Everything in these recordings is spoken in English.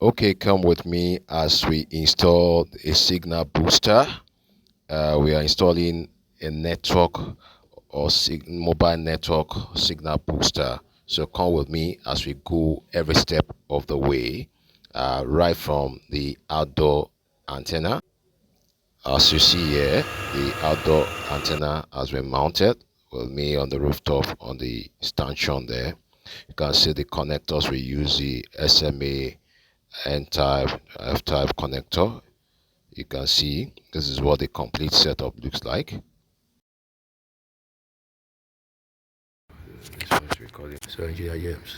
Okay, come with me as we install a signal booster. We are installing a network or mobile network signal booster. So come with me as we go every step of the way, right from the outdoor antenna. As you see here, the outdoor antenna has been mounted with me on the rooftop on the stanchion there. You can see the connectors. We use the SMA N-type, F-type connector. You can see this is what the complete setup looks like. This one is recording. So Engineer James,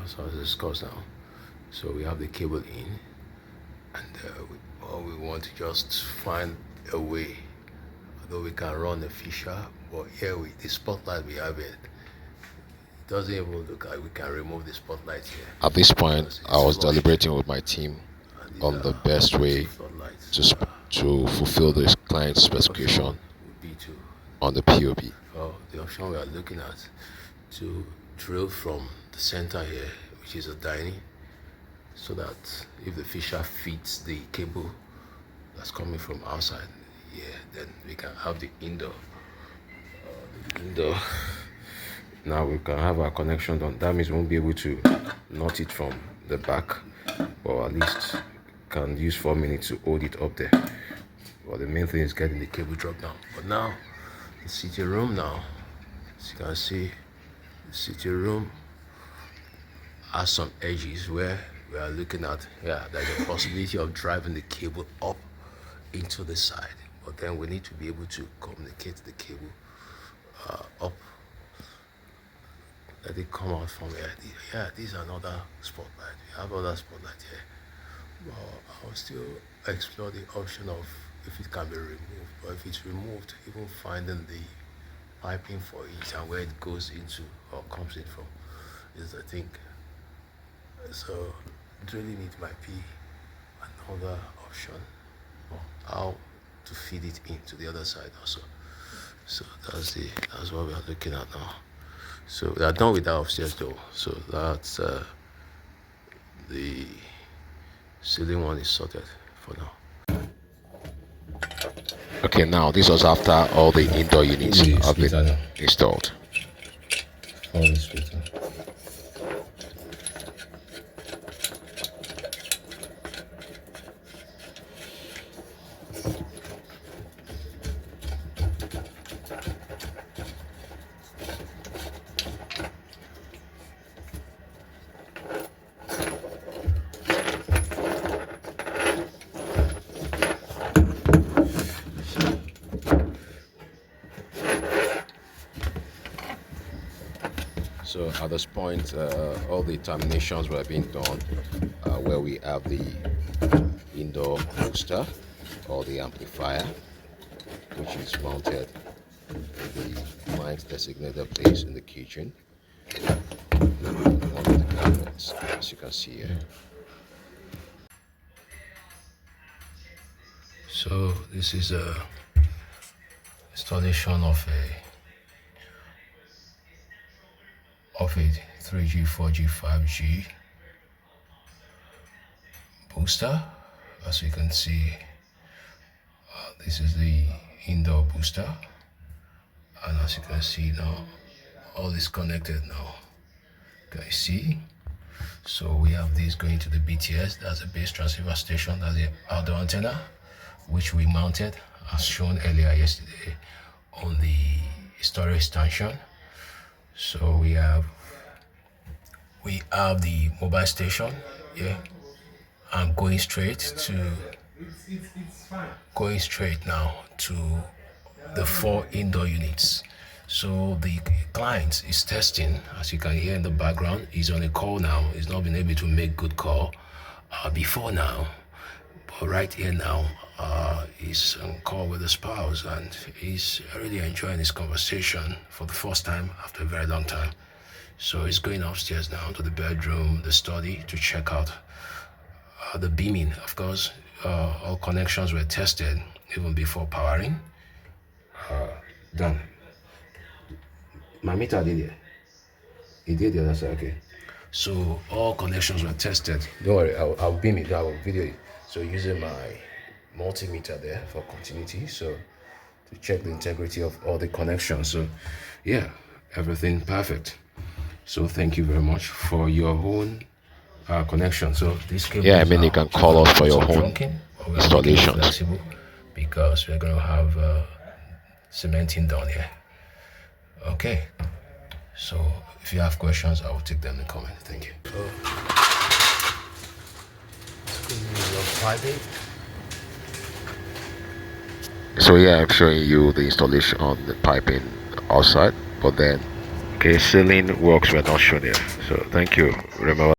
so as discussed now, so we have the cable in, and we want to just find a way, although we can run a fisher, but here with the spotlight we have it doesn't even look like we can remove the spotlight here. At this point, I was deliberating with my team on the best way to fulfill this client specification on the POB. The option we are looking at to drill from the center here, which is a dining, so that if the fisher fits the cable that's coming from outside here, then we can have the indoor. Now we can have our connection done. That means we won't be able to knot it from the back, or at least can use 4 minutes to hold it up there. Well, the main thing is getting the cable dropped down. But now the sitting room now, as you can see, the sitting room has some edges where we are looking at there's a possibility of driving the cable up into the side, but then we need to be able to communicate the cable up. Let it come out from here. These are another spotlight. We have other spotlight here. Well, I'll still explore the option of if it can be removed. But if it's removed, even finding the piping for it and where it goes into or comes in from is the thing. So drilling it might be another option. How to feed it into the other side also. So that's what we are looking at now. So we are done with that upstairs though. So that's the ceiling one is sorted for now. Okay, now this was after all the indoor units have been installed. So at this point, all the terminations were being done where we have the indoor booster or the amplifier, which is mounted in the client's designated place in the kitchen. One of the cabinets, as you can see here. So this is a installation of a 3G, 4G, 5G booster. As you can see, this is the indoor booster, and as you can see now, all is connected now. Can you see? So we have this going to the BTS, that's a base transceiver station, that's the outdoor antenna, which we mounted as shown earlier yesterday on the storage stanchion. So we have the mobile station here, and going straight now to the 4 indoor units. So the client is testing, as you can hear in the background. He's on a call now. He's not been able to make good call before now, but right here now he's on call with the spouse, and he's really enjoying his conversation for the first time after a very long time. So he's going upstairs now to the bedroom, the study, to check out the beaming. Of course, all connections were tested even before powering. Done. My meter did it. He did the other side, okay. So all connections were tested. Don't worry, I'll beam it, I'll video it. So using my multimeter there for continuity, so to check the integrity of all the connections. So yeah, everything perfect. So thank you very much for your own connection. So this cable, Yeah, I mean, you can call us for your home installations. flexible because we're going to have cementing down here. Okay, so if you have questions, I will take them in the comment. Thank you. So yeah, I'm showing you the installation on the piping outside, but then okay, ceiling works were not shown here. So thank you. Remember